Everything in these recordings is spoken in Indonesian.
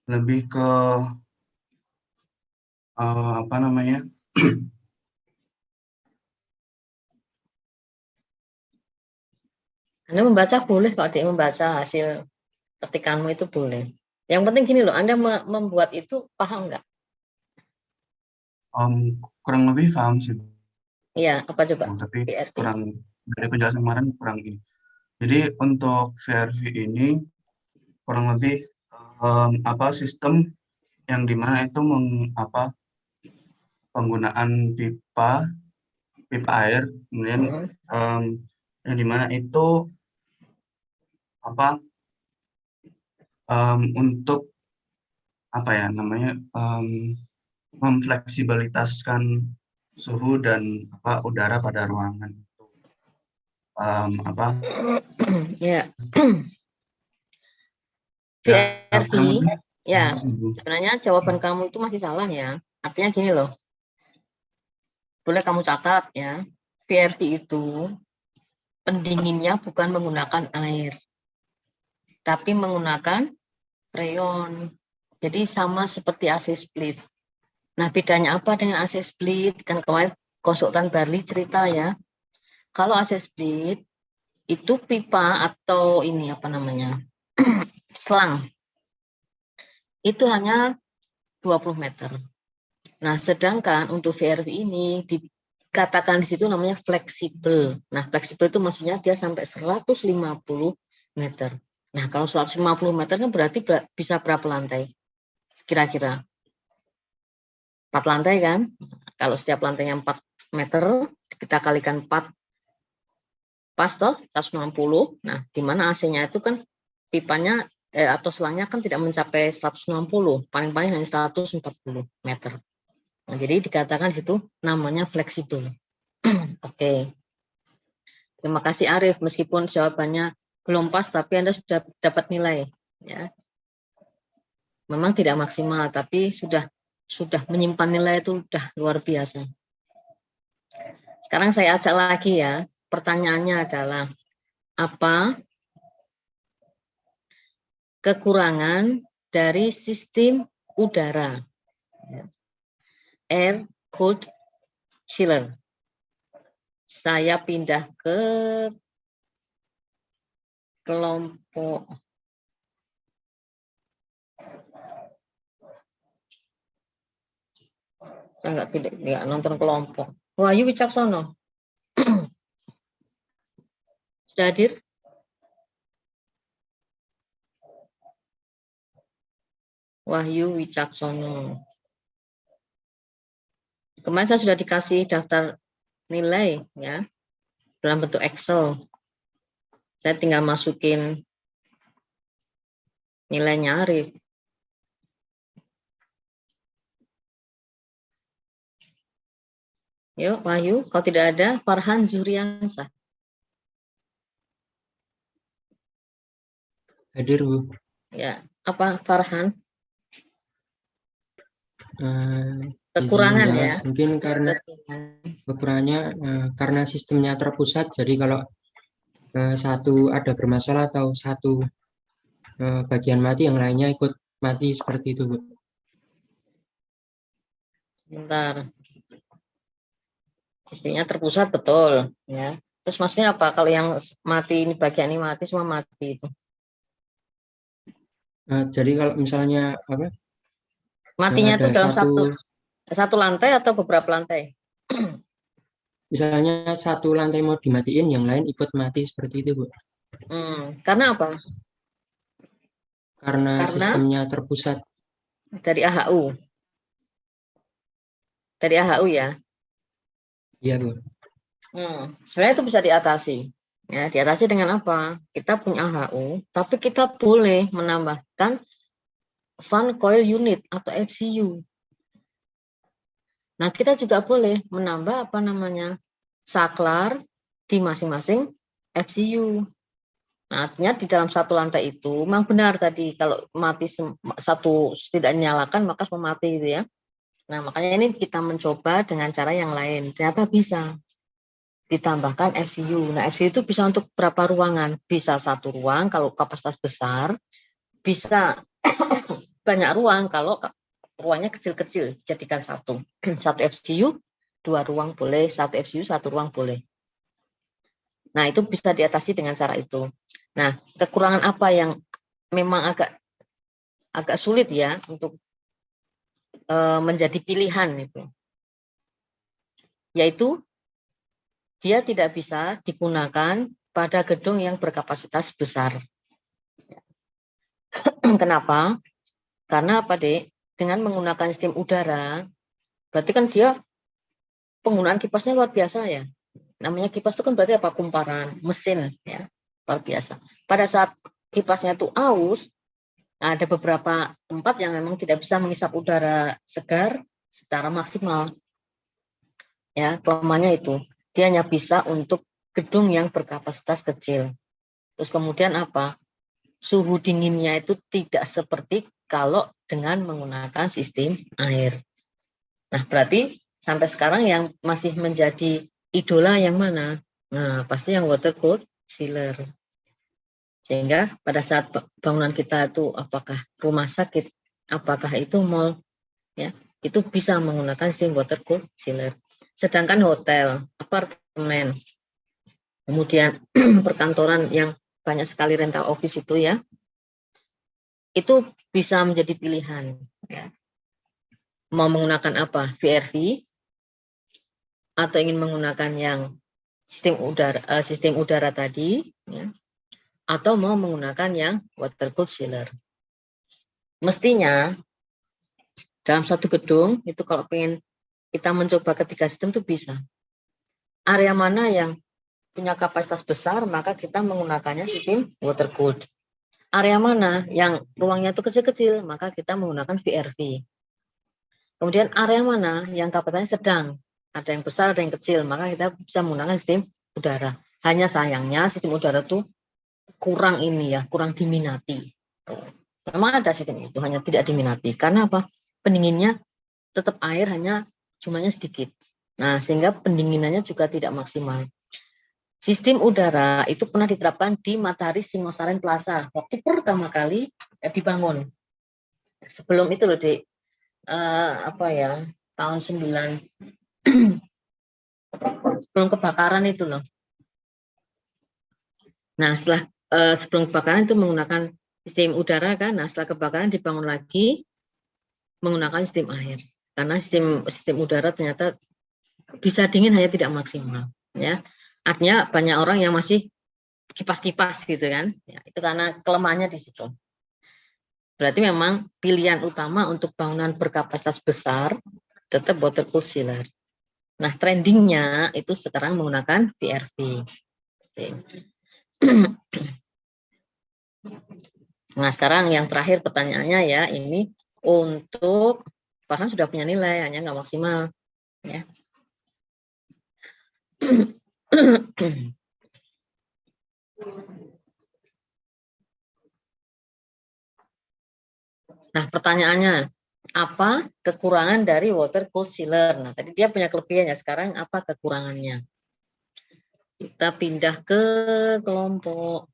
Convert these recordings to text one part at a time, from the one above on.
lebih ke apa namanya? Anda membaca boleh, kalau dia membaca hasil ketikanmu itu boleh. Yang penting gini loh, Anda membuat itu paham nggak? Kurang lebih paham sih, Iya, apa coba? Bu, tapi PRP. kurang dari penjelasan kemarin kurang ini. Jadi untuk VRV ini kurang lebih apa sistem yang dimana itu penggunaan pipa air, kemudian Mm-mm. em, yang dimana itu apa untuk apa ya namanya memfleksibilitaskan suhu dan udara pada ruangan itu. Apa Ya, ya VRV, kurang lebih ya gitu sih, Bu. sebenarnya jawaban kamu itu masih salah ya. Artinya gini loh, boleh kamu catat ya. VRV itu pendinginnya bukan menggunakan air, tapi menggunakan freon. Jadi sama seperti AC split. Nah, bedanya apa dengan AC split? Kan kemarin konsultan Barli cerita ya. Kalau AC split itu pipa atau ini apa namanya? Selang. Itu hanya 20 meter. Nah, sedangkan untuk VRV ini dikatakan di situ namanya fleksibel. Nah, fleksibel itu maksudnya dia sampai 150 meter. Nah, kalau 150 meter kan berarti bisa berapa lantai? Kira-kira 4 lantai kan? Kalau setiap lantainya 4 meter, kita kalikan 4, pas toh 160. Nah, di mana AC-nya itu kan pipanya atau selangnya kan tidak mencapai 160, paling-paling hanya 140 meter. Nah, jadi dikatakan di situ namanya fleksibel. Oke. Terima kasih Arif, meskipun jawabannya belum pas, tapi Anda sudah dapat nilai. Ya, memang tidak maksimal, tapi sudah menyimpan nilai itu sudah luar biasa. Sekarang saya ajak lagi ya. Pertanyaannya adalah apa kekurangan dari sistem udara? Air cooled chiller. Saya pindah ke kelompok saya nggak nonton kelompok. Wahyu Wicaksono sudah hadir? Wahyu Wicaksono. Kemarin saya sudah dikasih daftar nilai ya dalam bentuk Excel. Saya tinggal masukin nilainya Arif. Yuk Wahyu, kalau tidak ada Farhan Zuriansah. Hadir, Bu. Ya, apa Farhan? Izin Kekurangan jawab. ya. Mungkin karena kekurangannya karena sistemnya terpusat, jadi kalau satu ada bermasalah atau satu bagian mati, yang lainnya ikut mati seperti itu, Bu. Bentar. Istrinya terpusat betul ya. Terus maksudnya apa? Kalau yang mati ini bagian ini mati semua mati itu. Jadi kalau misalnya apa? Matinya itu Ada dalam satu, satu lantai atau beberapa lantai? misalnya satu lantai mau dimatiin, yang lain ikut mati seperti itu, Bu. Karena apa? Karena Karena sistemnya terpusat. dari AHU. Dari AHU ya. Iya, Bu. Sebenarnya itu bisa diatasi. Ya, diatasi dengan apa? Kita punya AHU, tapi kita boleh menambahkan fan coil unit atau FCU. Nah, kita juga boleh menambah apa namanya? Saklar di masing-masing FCU. Nah, artinya di dalam satu lantai itu memang benar tadi kalau mati satu tidak nyalakan maka semua mati gitu ya. Nah, makanya ini kita mencoba dengan cara yang lain. Ternyata bisa ditambahkan FCU. Nah, FCU itu bisa untuk berapa ruangan? Bisa satu ruang kalau kapasitas besar, bisa banyak ruang kalau ruangnya kecil-kecil, jadikan satu. Satu FGU, 2 ruang boleh, satu FGU, 1 ruang boleh. Nah, itu bisa diatasi dengan cara itu. Nah, kekurangan apa yang memang agak sulit ya untuk menjadi pilihan itu, yaitu dia tidak bisa digunakan pada gedung yang berkapasitas besar. Kenapa? Karena apa, Dek? Dengan menggunakan sistem udara, berarti kan dia penggunaan kipasnya luar biasa ya. Namanya kipas itu kan berarti apa? Kumparan, mesin ya, luar biasa. Pada saat kipasnya itu aus, ada beberapa tempat yang memang tidak bisa mengisap udara segar secara maksimal. Ya, kelemahannya itu. Dia hanya bisa untuk gedung yang berkapasitas kecil. Terus kemudian apa? Suhu dinginnya itu tidak seperti kalau dengan menggunakan sistem air. Nah, berarti sampai sekarang yang masih menjadi idola yang mana? Nah, pasti yang water cooled chiller. Sehingga pada saat bangunan kita itu apakah rumah sakit, apakah itu mall, ya, itu bisa menggunakan sistem water cooled chiller. Sedangkan hotel, apartemen, kemudian perkantoran yang banyak sekali rental office itu ya, itu bisa menjadi pilihan. Ya. Mau menggunakan apa? VRV atau ingin menggunakan yang sistem udara tadi, ya, atau mau menggunakan yang water cooled chiller. Mestinya dalam satu gedung itu kalau pengen kita mencoba ketiga sistem itu bisa. Area mana yang punya kapasitas besar maka kita menggunakannya sistem water cooled. Area mana yang ruangnya itu kecil-kecil maka kita menggunakan VRV. Kemudian area mana yang kapasitasnya sedang, ada yang besar ada yang kecil maka kita bisa menggunakan sistem udara. Hanya sayangnya sistem udara itu kurang kurang diminati. Memang ada sistem itu hanya tidak diminati karena apa? Pendinginnya tetap air hanya jumlahnya sedikit. Nah, sehingga pendinginannya juga tidak maksimal. Sistem udara itu pernah diterapkan di Matahari Singosaren Plaza waktu pertama kali dibangun. Sebelum itu loh, Dek, tahun 9 sebelum kebakaran itu loh. Nah, setelah sebelum kebakaran itu menggunakan sistem udara kan. Nah, setelah kebakaran dibangun lagi menggunakan sistem air. Karena sistem udara ternyata bisa dingin hanya tidak maksimal ya. Artinya banyak orang yang masih kipas-kipas gitu kan. Ya, itu karena kelemahannya di situ. Berarti memang pilihan utama untuk bangunan berkapasitas besar tetap water cooled chiller. Nah, trendingnya itu sekarang menggunakan VRV. Oke. Nah, sekarang yang terakhir pertanyaannya ya, ini untuk Farhan sudah punya nilai, hanya nggak maksimal. Ya. Nah, pertanyaannya, apa kekurangan dari water cooled chiller? Nah, tadi dia punya kelebihannya, sekarang apa kekurangannya? Kita pindah ke kelompok.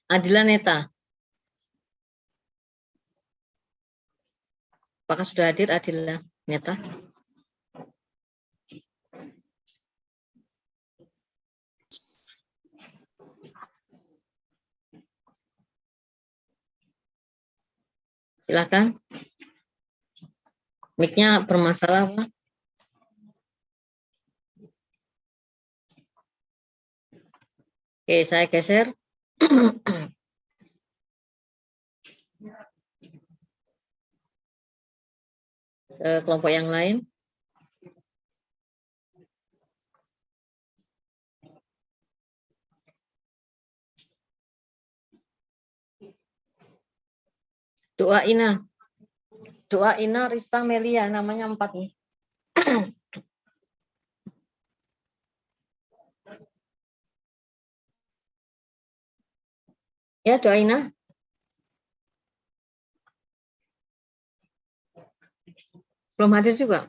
Adila Neta. Apakah sudah hadir Adila Neta? Silakan. Mic-nya bermasalah, Pak. Oke, saya geser. Ke kelompok yang lain. Doa Ina Rista Melia, namanya 4 nih. Ya, Doa Ina. Belum hadir juga.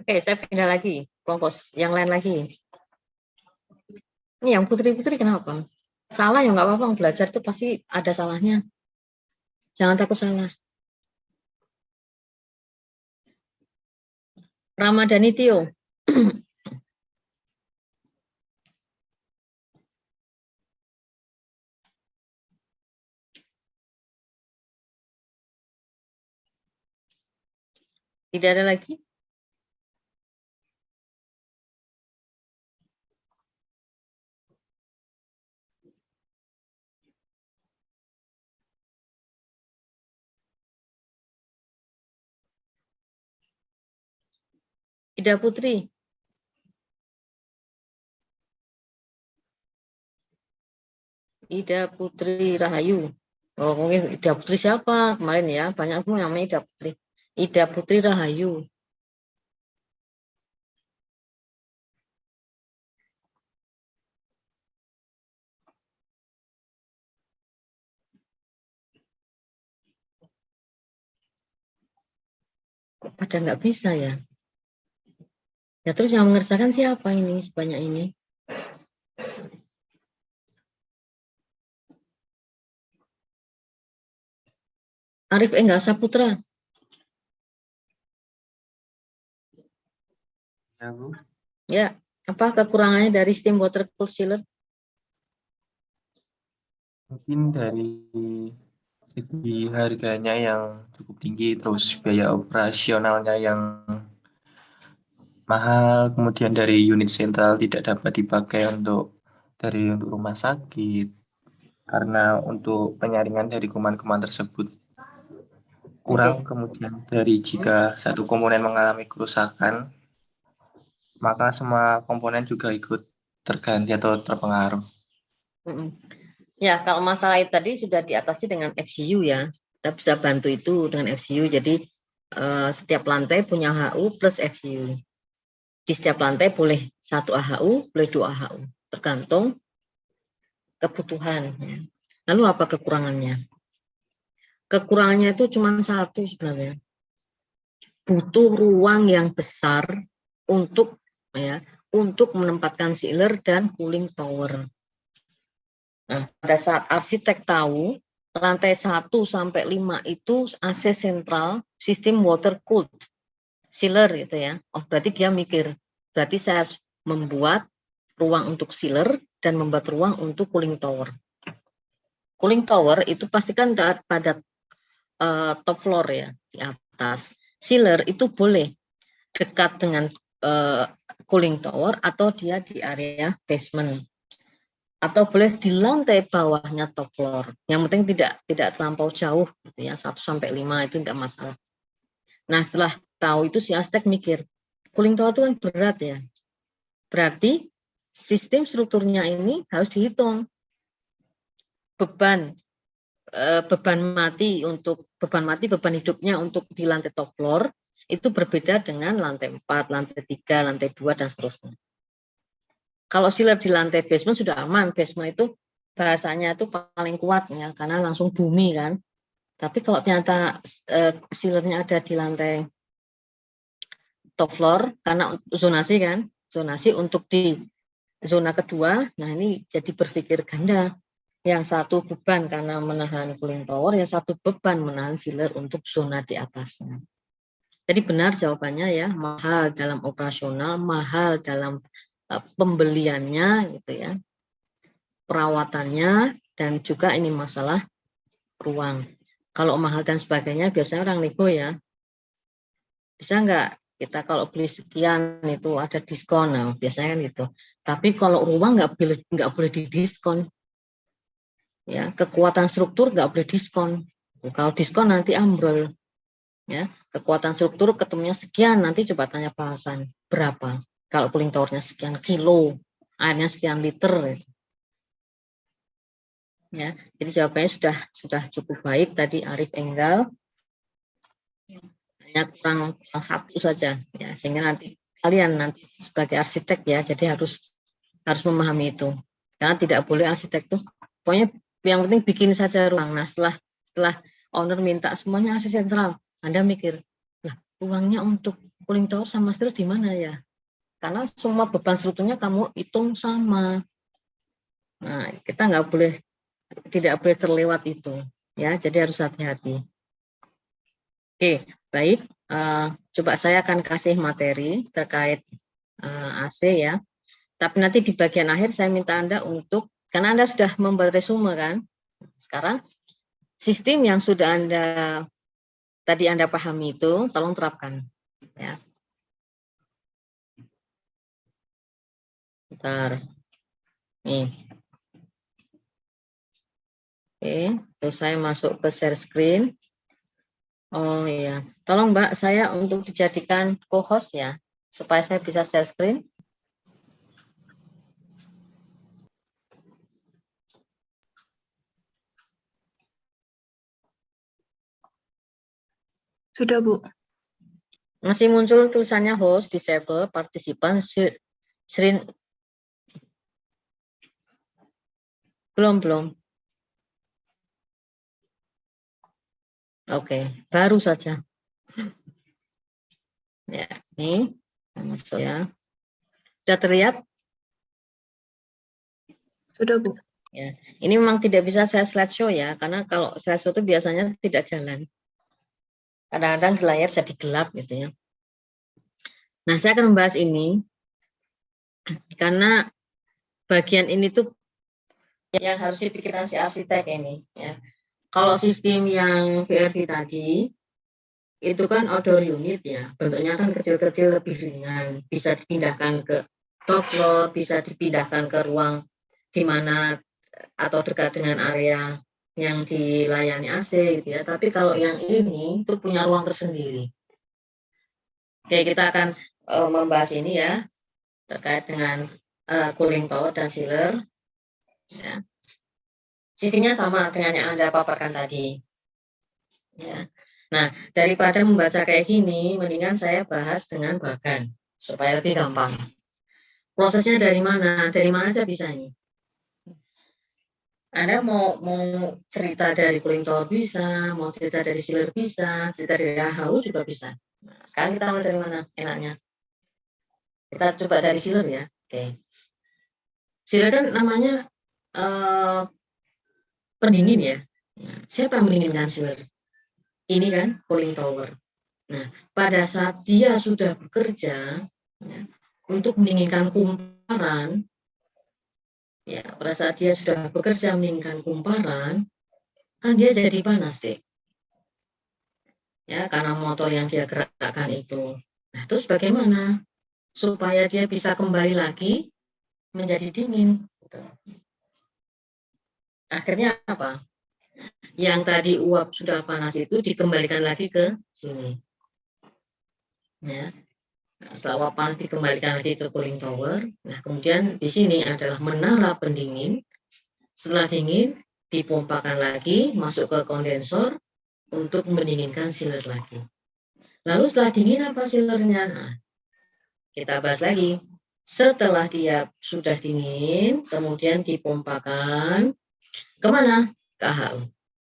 Oke, saya pindah lagi. Kelompok yang lain lagi. Ini yang putri-putri kenapa? Salah ya nggak apa-apa, belajar itu pasti ada salahnya. Jangan takut salah. Ramadhani Tio. Tidak ada lagi? Ida Putri. Ida Putri Rahayu. Oh, mungkin Ida Putri siapa? Kemarin ya, banyak tuh namanya Ida Putri. Ida Putri Rahayu. Kok pada nggak bisa ya? Ya terus yang mengerjakan siapa ini sebanyak ini? Arif Enggak Saputra. Ya, Bu. Ya, apa kekurangannya dari steam water cooled chiller? Mungkin dari segi harganya yang cukup tinggi, terus biaya operasionalnya yang mahal, kemudian dari unit sentral tidak dapat dipakai untuk rumah sakit, karena untuk penyaringan dari kuman-kuman tersebut kurang. Kemudian dari jika satu komponen mengalami kerusakan, maka semua komponen juga ikut terganti atau terpengaruh. Ya, kalau masalah itu tadi sudah diatasi dengan FCU ya. Kita bisa bantu itu dengan FCU. Jadi setiap lantai punya HU plus FCU. Di setiap lantai boleh 1 AHU, boleh 2 AHU. Tergantung kebutuhan. Ya. Lalu apa kekurangannya? Kekurangannya itu cuma satu sebenarnya. Butuh ruang yang besar untuk menempatkan chiller dan cooling tower. Nah, pada saat arsitek tahu lantai 1 sampai 5 itu AC sentral sistem water cooled chiller gitu ya. Oh, berarti dia mikir, berarti saya harus membuat ruang untuk chiller dan membuat ruang untuk cooling tower. Cooling tower itu pastikan pada top floor ya, di atas. Chiller itu boleh dekat dengan cooling tower atau dia di area basement. Atau boleh di lantai bawahnya top floor. Yang penting tidak terlampau jauh gitu ya, 1 sampai 5 itu tidak masalah. Nah, setelah tahu itu si arsitek mikir, cooling tower itu kan berat ya. Berarti sistem strukturnya ini harus dihitung. Beban beban hidupnya untuk di lantai top floor itu berbeda dengan lantai 4, lantai 3, lantai 2 dan seterusnya. Kalau chiller di lantai basement sudah aman, basement itu bahasanya itu paling kuat ya karena langsung bumi kan. Tapi kalau ternyata chillernya ada di lantai top floor karena zonasi kan, zonasi untuk di zona kedua, nah ini jadi berpikir ganda. Yang satu beban karena menahan cooling tower, yang satu beban menahan chiller untuk zona di atasnya. Jadi benar jawabannya ya, mahal dalam operasional, mahal dalam pembeliannya gitu ya, perawatannya, dan juga ini masalah ruang. Kalau mahal dan sebagainya biasanya orang nego ya, bisa nggak kita kalau beli sekian itu ada diskon, nah biasanya kan gitu. Tapi kalau ruang nggak boleh didiskon. Ya, kekuatan struktur nggak boleh diskon. Kalau diskon nanti ambrol. Ya, kekuatan struktur ketemunya sekian, nanti coba tanya Pak Hasan berapa. Kalau cooling towernya sekian kilo, airnya sekian liter. Ya, jadi jawabannya sudah cukup baik tadi Arif Enggal. Hanya kurang satu saja, ya, sehingga nanti kalian nanti sebagai arsitek ya, jadi harus memahami itu. Karena tidak boleh arsitek tuh, pokoknya yang penting bikin saja ruang. Nah, setelah owner minta semuanya AC sentral, Anda mikir, lah ruangnya untuk cooling tower sama steril di mana ya? Karena semua beban strukturnya kamu hitung sama. Nah, kita tidak boleh terlewat itu, ya. Jadi harus hati-hati. Oke, baik. Coba saya akan kasih materi terkait AC ya. Tapi nanti di bagian akhir saya minta Anda untuk, karena Anda sudah membuat resume kan. Sekarang sistem yang sudah tadi Anda pahami itu, tolong terapkan. Ya. Bentar. Nih. Oke, terus saya masuk ke share screen. Oh iya, tolong Mbak saya untuk dijadikan co-host ya, supaya saya bisa share screen. Sudah, Bu. Masih muncul tulisannya host, disable, partisipan, screen. Belum. Oke, baru saja. Ya, ini masuk ya. Sudah terlihat? Sudah, Bu. Ya, ini memang tidak bisa saya slideshow ya, karena kalau slideshow itu biasanya tidak jalan. Kadang-kadang di layar jadi gelap gitu ya. Nah, saya akan membahas ini karena bagian ini tuh yang harus dipikirkan si arsitek ini ya. Kalau sistem yang VRV tadi itu kan outdoor unit ya, bentuknya kan kecil-kecil lebih ringan, bisa dipindahkan ke top floor, bisa dipindahkan ke ruang di mana atau dekat dengan area yang dilayani AC gitu ya. Tapi kalau yang ini itu punya ruang tersendiri. Oke, kita akan membahas ini ya terkait dengan cooling tower dan chiller. Ya. Sistemnya sama dengan yang Anda paparkan tadi. Ya. Nah, daripada membaca kayak gini, mendingan saya bahas dengan bagan supaya lebih gampang. Prosesnya dari mana? Dari mana saya bisa ini? Anda mau cerita dari cooling tower bisa, mau cerita dari chiller bisa, cerita dari AHU juga bisa. Nah, sekarang kita mulai dari mana enaknya? Kita coba dari chiller ya. Oke. Chiller kan namanya pendingin ya. Nah, siapa yang mendinginkan chiller? Ini kan cooling tower. Nah, pada saat dia sudah bekerja ya, untuk mendinginkan kumparan, ya pada saat dia sudah bekerja mendinginkan kumparan, kan dia jadi panas deh. Ya, karena motor yang dia gerakkan itu. Nah, terus bagaimana supaya dia bisa kembali lagi menjadi dingin? Akhirnya apa? Yang tadi uap sudah panas itu dikembalikan lagi ke sini. Ya. Nah, setelah uap panas dikembalikan lagi ke cooling tower. Nah, kemudian di sini adalah menara pendingin. Setelah dingin, dipompakan lagi masuk ke kondensor untuk mendinginkan chiller lagi. Lalu setelah dingin apa chillernya? Nah, kita bahas lagi. Setelah dia sudah dingin, kemudian dipompakan kemana? Ke AHU.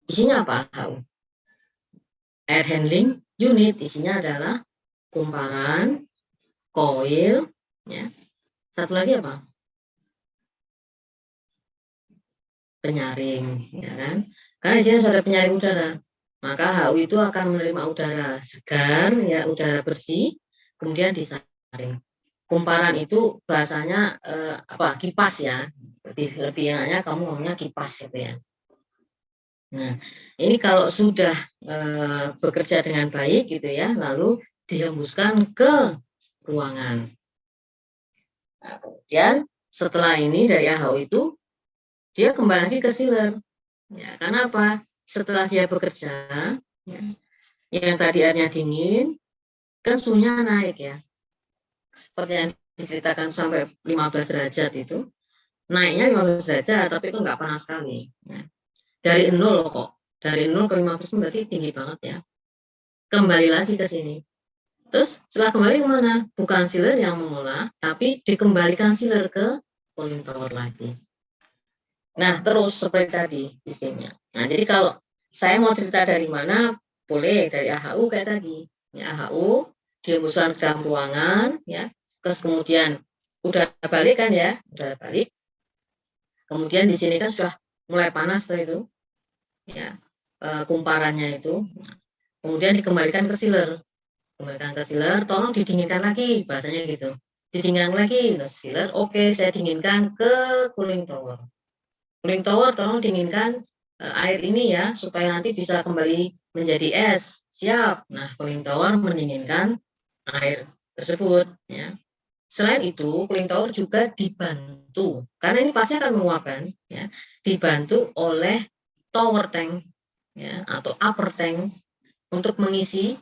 Isinya apa AHU? Air handling unit. Isinya adalah kumparan, coil, ya. Satu lagi apa? Penyaring, ya kan? Karena di sini sudah ada penyaring udara, maka HU itu akan menerima udara segar, ya udara bersih, kemudian disaring. Kumparan itu bahasanya kipas ya, lebih enaknya kamu ngomongnya kipas gitu ya. Nah, ini kalau sudah bekerja dengan baik gitu ya, lalu dihembuskan ke ruangan. Nah, kemudian setelah ini dari AHU itu dia kembali lagi ke chiller. Ya, karena apa? Setelah dia bekerja, ya, yang tadi airnya dingin, kan suhunya naik ya. Seperti yang diceritakan sampai 15 derajat itu, naiknya 15 derajat, tapi itu nggak panas sekali. Ya. Dari 0 kok, dari 0 ke 15 berarti tinggi banget ya. Kembali lagi ke sini. Terus setelah kembali kemana? Bukan chiller yang mengolah, tapi dikembalikan chiller ke cooling tower lagi. Nah, terus seperti tadi sistemnya. Nah, jadi kalau saya mau cerita dari mana, boleh dari AHU kayak tadi. Ya, AHU dihembuskan ke dalam ruangan, ya. Terus kemudian udara balik kan ya, udara balik. Kemudian di sini kan sudah mulai panas tuh itu, ya, kumparannya itu. Kemudian dikembalikan ke sealer, tolong didinginkan lagi, bahasanya gitu. Didinginkan lagi, sealer, oke, saya dinginkan ke cooling tower. Cooling tower, tolong dinginkan air ini ya, supaya nanti bisa kembali menjadi es. Siap. Nah, cooling tower mendinginkan air tersebut, ya. Selain itu, cooling tower juga dibantu, karena ini pasti akan menguapkan, ya, dibantu oleh tower tank, ya, atau upper tank untuk mengisi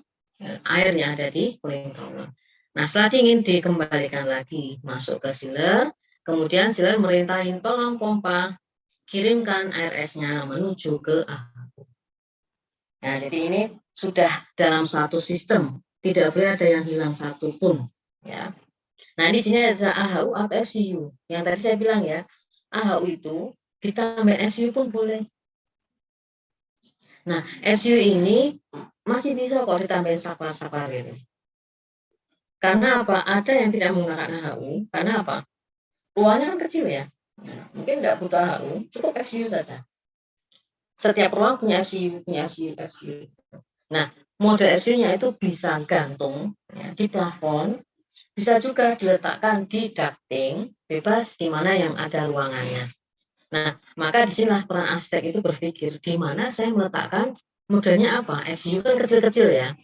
air yang ada di cooling tower. Nah, setelah dingin dikembalikan lagi masuk ke sealer, kemudian sealer merintahin tolong pompa kirimkan air esnya menuju ke AHU. Nah, jadi ini sudah dalam satu sistem, tidak boleh ada yang hilang satu pun, ya. Nah, di sini ada AHU atau FCU. Yang tadi saya bilang ya, AHU itu ditambah FCU pun boleh. Nah, FCU ini masih bisa kok ditambahin saklar-saklar gitu. Karena apa? Ada yang tidak menggunakan AHU. Karena apa? Ruangnya kan kecil ya. Nah, mungkin nggak butuh AHU, cukup FCU saja. Setiap ruang punya FCU, FCU. Nah, mode FCU-nya itu bisa gantung ya, di plafon. Bisa juga diletakkan di ducting, bebas di mana yang ada ruangannya. Nah, maka disinilah peran arsitek itu berpikir, di mana saya meletakkan modelnya apa? FCU kan kecil-kecil ya.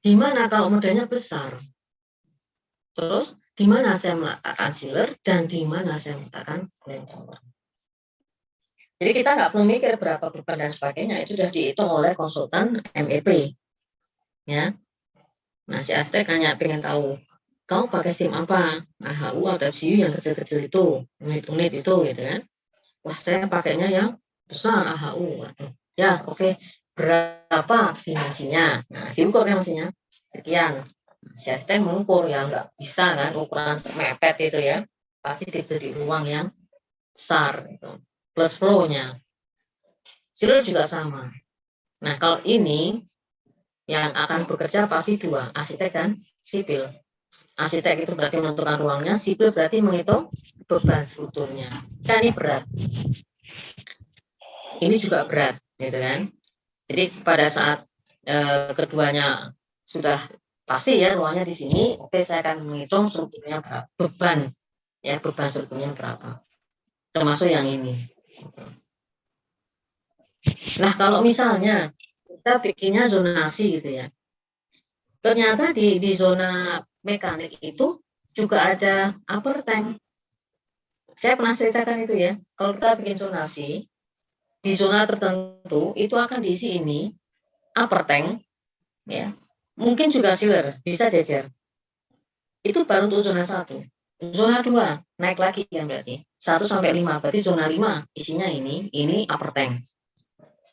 Di mana kalau modelnya besar? Terus, di mana saya meletakkan sealer dan di mana saya meletakkan cooling tower. Jadi kita nggak perlu mikir berapa beban dan sebagainya, itu sudah dihitung oleh konsultan MEP. Ya. Nah, si arsitek hanya pengen tahu, kamu pakai sistem apa? AHU atau FCU yang kecil-kecil itu, unit-unit itu gitu kan. Wah, saya pakainya yang besar AHU. Waduh. Ya, oke. Berapa dimensinya? Nah, diukur dimensinya sekian. Si arsitek mengukur ya nggak bisa kan ukuran mepet itu ya. Pasti diberi ruang yang besar gitu. Plus flow-nya. Sealer juga sama. Nah, kalau ini yang akan bekerja pasti dua, arsitek dan sipil. Arsitek itu berarti menentukan ruangnya, sipil berarti menghitung beban strukturnya. Kan ini berat. Ini juga berat, gitu kan? Jadi pada saat keduanya sudah pasti ya ruangnya di sini, oke saya akan menghitung strukturnya berapa, beban strukturnya berapa, termasuk yang ini. Nah, kalau misalnya kita bikinnya zonasi gitu ya, ternyata di zona mekanik itu juga ada upper tank. Saya pernah ceritakan itu ya, kalau kita bikin zonasi, di zona tertentu itu akan diisi ini, upper tank, ya, mungkin juga sealer, bisa jejer. Itu baru untuk zona 1. Zona 2, naik lagi kan berarti. 1 sampai 5, berarti zona 5 isinya ini upper tank.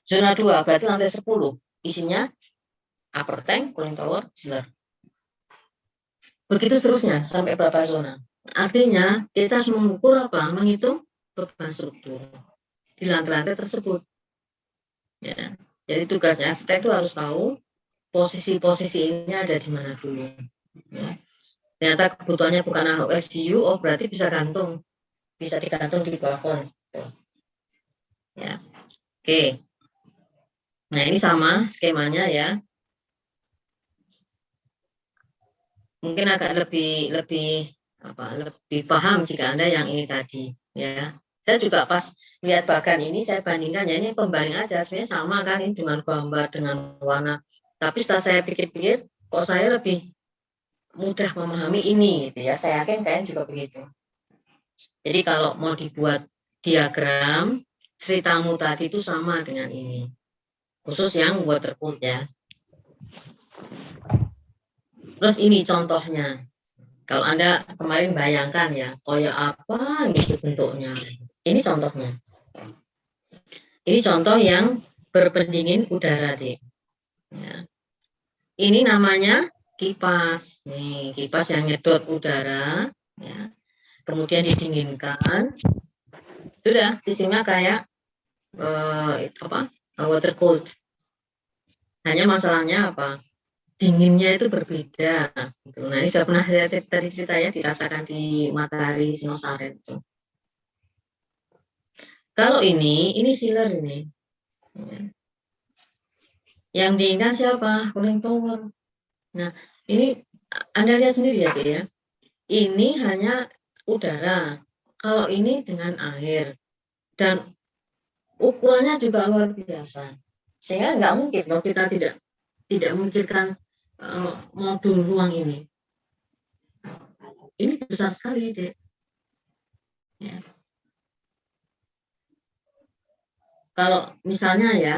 Zona 2 berarti lantai 10, isinya upper tank, cooling tower, sealer. Begitu seterusnya sampai berapa zona. Artinya kita harus mengukur apa? Menghitung beban struktur di lantai-lantai tersebut. Ya. Jadi tugasnya arsitek itu harus tahu posisi-posisi ini ada di mana dulu. Ya. Ternyata kebutuhannya bukan AHU FCU, oh berarti bisa gantung, bisa digantung di plafon. Ya. Oke. Nah ini sama skemanya ya. Mungkin agak lebih paham jika Anda yang ini tadi ya. Saya juga pas lihat bagan ini saya bandingkan ya, ini pembanding aja sebenarnya sama kan ini dengan gambar dengan warna. Tapi setelah saya pikir-pikir kok saya lebih mudah memahami ini gitu ya. Saya yakin kalian juga begitu. Jadi kalau mau dibuat diagram ceritamu tadi itu sama dengan ini. Khusus yang water cooled ya. Terus ini contohnya. Kalau Anda kemarin bayangkan ya, kayak apa gitu bentuknya. Ini contohnya. Ini contoh yang berpendingin udara deh. Ya. Ini namanya kipas. Nih, kipas yang nyedot udara. Ya. Kemudian didinginkan. Sudah, sistemnya kayak water cooled. Hanya masalahnya apa? dinginnya itu berbeda. Gitu. Nah, ini sudah pernah saya tadi cerita ya, dirasakan di matahari Singosari itu. Kalau ini sealer ini. Yang diinginkan siapa? Cooling tower. Nah, ini Anda lihat sendiri ya, ya. Ini hanya udara. Kalau ini dengan air. Dan ukurannya juga luar biasa. Sehingga nggak mungkin kalau kita tidak memikirkan modul ruang ini. Ini besar sekali, Dek. Ya. Kalau misalnya ya,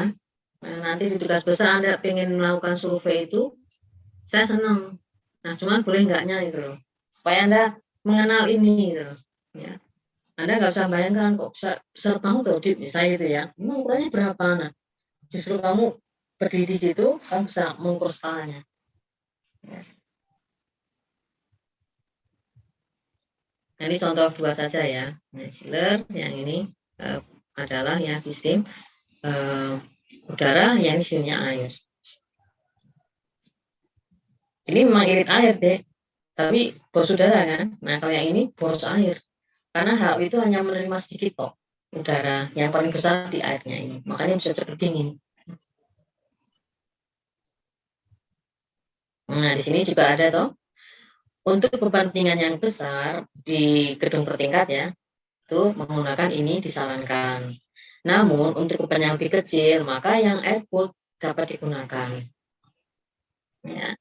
nanti di tugas besar Anda ingin melakukan survei itu, saya senang. Nah, cuman boleh enggaknya itu loh. Supaya Anda mengenal ini gitu loh. Ya. Anda nggak bisa bayangkan kok besar banget loh, misalnya gitu ya. Memang ukurannya berapa? Nah, justru kamu berdiri di situ, kamu bisa mengukur skalanya. Ya. Nah, ini contoh dua saja ya. Nah, sealer, yang ini adalah yang sistem udara, yang sistemnya air. Ini memang irit air deh, tapi boros udara kan. Nah, kalau yang ini boros air. Karena HU itu hanya menerima sedikit kok udara, yang paling besar di airnya ini. Makanya bisa cepat dingin. Nah, di sini juga ada toh. Untuk perbandingan yang besar di gedung bertingkat ya, itu menggunakan ini disarankan. Namun untuk beban yang lebih kecil, maka yang air cooled dapat digunakan. Ya.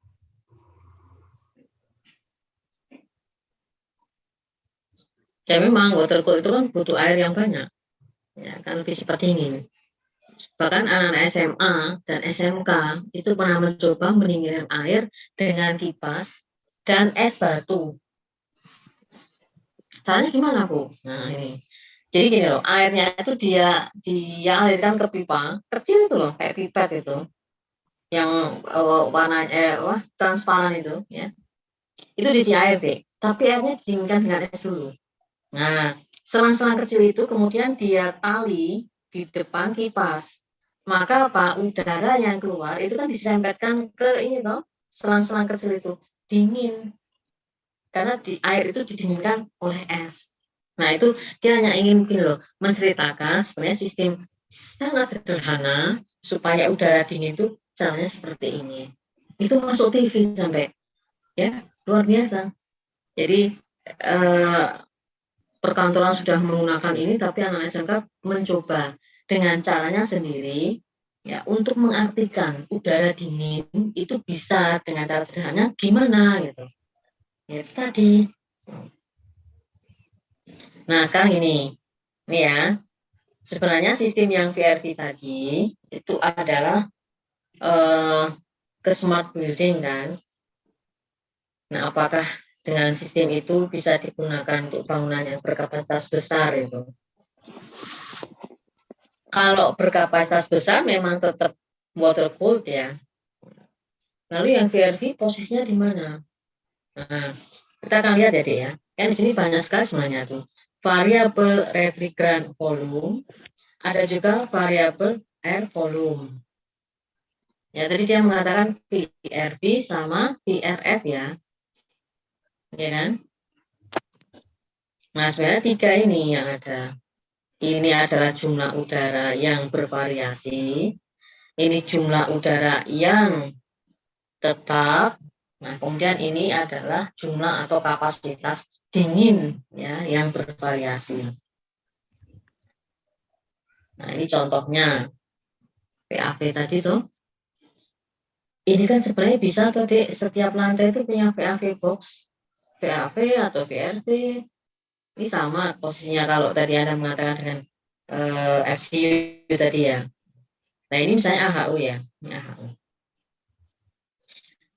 Ya memang water cooled itu kan butuh air yang banyak. Ya, kan lebih cepat dingin. Bahkan anak-anak SMA dan SMK itu pernah mencoba mendinginkan air dengan kipas dan es batu. Caranya gimana, Bu? Nah, ini. Jadi gini loh, airnya itu dia alirkan ke pipa kecil itu loh, kayak pipet itu, yang warnanya transparan itu, ya. Itu diisi air deh, tapi airnya dinginkan dengan es dulu. Nah, selang-selang kecil itu kemudian dia tali di depan kipas. Maka apa? Udara yang keluar itu kan diserempetkan ke ini toh, selang-selang kecil itu dingin. Karena air itu didinginkan oleh es. Nah, itu dia hanya ingin mungkin loh menceritakan sebenarnya sistem sangat sederhana supaya udara dingin itu caranya seperti ini. Itu masuk TV sampai ya, luar biasa. Jadi perkantoran sudah menggunakan ini, tapi anak SMK mencoba dengan caranya sendiri ya untuk mengartikan udara dingin itu bisa dengan cara sederhana gimana gitu. Ya itu tadi. Nah, sekarang ini ya, sebenarnya sistem yang VRV tadi itu adalah ke smart building kan. Nah, apakah dengan sistem itu bisa digunakan untuk bangunan yang berkapasitas besar itu? Kalau berkapasitas besar memang tetap water cooled ya. Lalu yang VRV posisinya di mana? Nah, kita akan lihat ya, Dek ya. Kan di sini banyak sekali sebenarnya tuh. Variabel refrigerant volume, ada juga variabel air volume. Ya, tadi dia mengatakan VRV sama VRF ya. Ya kan? Nah, sebenarnya tiga ini yang ada. Ini adalah jumlah udara yang bervariasi. Ini jumlah udara yang tetap. Nah, kemudian ini adalah jumlah atau kapasitas dingin ya yang bervariasi. Nah, ini contohnya VAV tadi tuh. Ini kan sebenarnya bisa tuh Dek, setiap lantai itu punya VAV box, VAV atau VRV. Ini sama posisinya kalau tadi Anda mengatakan dengan FCU tadi ya. Nah, ini misalnya AHU ya, ini AHU.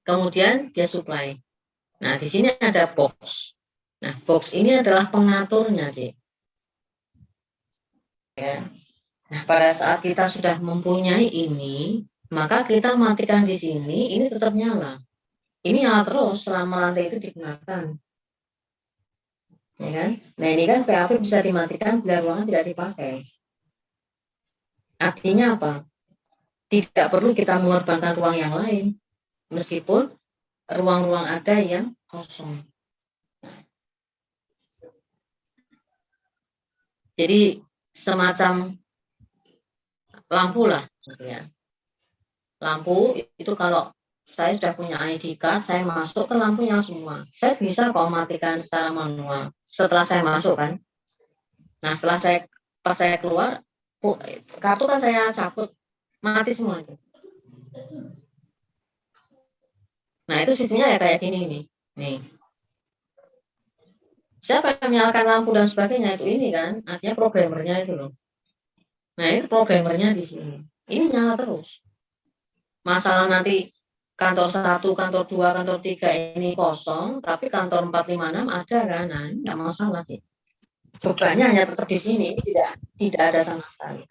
Kemudian dia supply. Nah, di sini ada box. Nah, box ini adalah pengaturnya, Dek. Ya. Nah, pada saat kita sudah mempunyai ini, maka kita matikan di sini, ini tetap nyala. Ini nyala terus selama lantai itu digunakan. Ya kan? Nah, ini kan VAV bisa dimatikan bila ruangan tidak dipakai. Artinya apa? Tidak perlu kita mengorbankan ruang yang lain. meskipun ruang-ruang ada yang kosong. Jadi semacam lampu lah, gitu ya. Lampu itu kalau saya sudah punya ID card, saya masuk ke lampunya semua. Saya bisa kok matikan secara manual setelah saya masuk kan. Nah setelah pas saya keluar, kartu kan saya cabut, mati semua itu. Nah itu sistemnya ya kayak gini nih. Nih. Siapa yang menyalakan lampu dan sebagainya itu ini kan, artinya programmernya itu loh. Nah itu programmernya di sini. Ini nyala terus. Masalah nanti kantor 1, kantor 2, kantor 3 ini kosong, tapi kantor 4, 5, 6 ada kan, nah ini nggak masalah sih. Bebannya hanya tetap di sini, ini tidak ada sama sekali.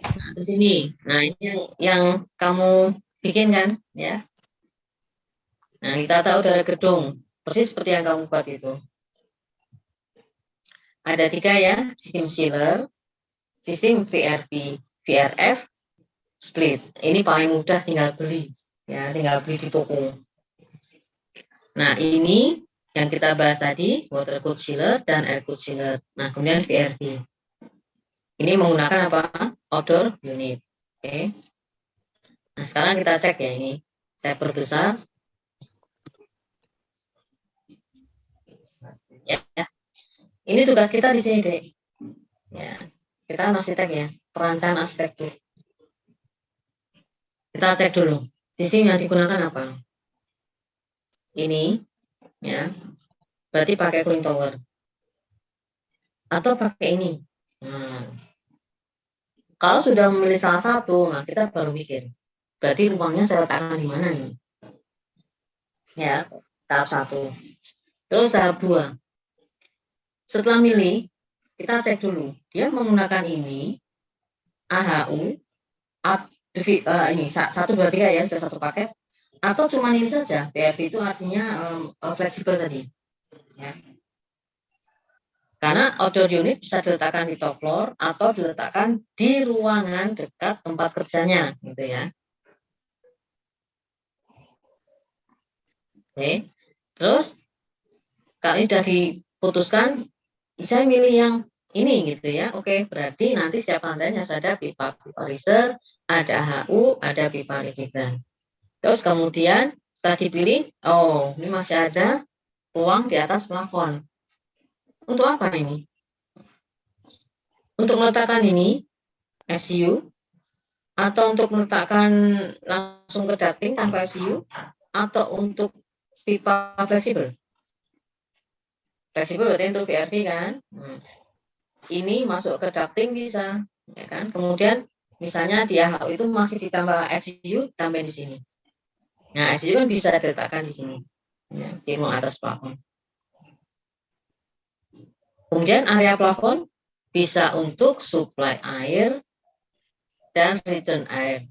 Nah di sini, nah ini yang kamu bikin kan, ya. Nah kita tahu dari gedung, persis seperti yang kamu buat itu. Ada 3 ya, sistem sealer, sistem VRV, VRF, split. Ini paling mudah tinggal beli, ya, tinggal beli di toko. Nah, ini yang kita bahas tadi, water cooled chiller dan air cooled chiller. Nah, kemudian VRV. Ini menggunakan apa? Outdoor unit. Oke. Nah, sekarang kita cek ya ini. Saya perbesar. Ya. Ini tugas kita di sini, Dek. Ya. Kita arsitek ya, perancangan arsitektur. Kita cek dulu. Sistem yang digunakan apa? Ini, ya. Berarti pakai cooling tower. Atau pakai ini. Nah, kalau sudah memilih salah satu, nah kita baru mikir. Berarti ruangnya saya letakkan di mana ini? Ya, tahap 1. Terus tahap 2. Setelah milih, kita cek dulu. Dia menggunakan ini, AHU, ini 1, 2, 3 ya, sudah satu paket. Atau cuma ini saja, PRV itu artinya fleksibel tadi. Ya. Karena outdoor unit bisa diletakkan di top floor atau diletakkan di ruangan dekat tempat kerjanya, gitu ya. Oke. Terus kalau sudah diputuskan, saya milih yang ini gitu ya. Oke, berarti nanti setiap lantainya ada pipa reserve, ada HU, ada pipa liquidan. Terus kemudian setelah dipilih, oh ini masih ada ruang di atas plafon. Untuk apa ini? Untuk meletakkan ini FCU, atau untuk meletakkan langsung ke ducting tanpa FCU, atau untuk pipa fleksibel. Fleksibel berarti untuk VRV kan. Ini masuk ke ducting bisa, ya kan. Kemudian misalnya di AHU itu masih ditambah FCU, tambah di sini. Nah, FCU kan bisa diletakkan di sini, ya, di ruang atas plafon. Kemudian area plafon bisa untuk supply air dan return air.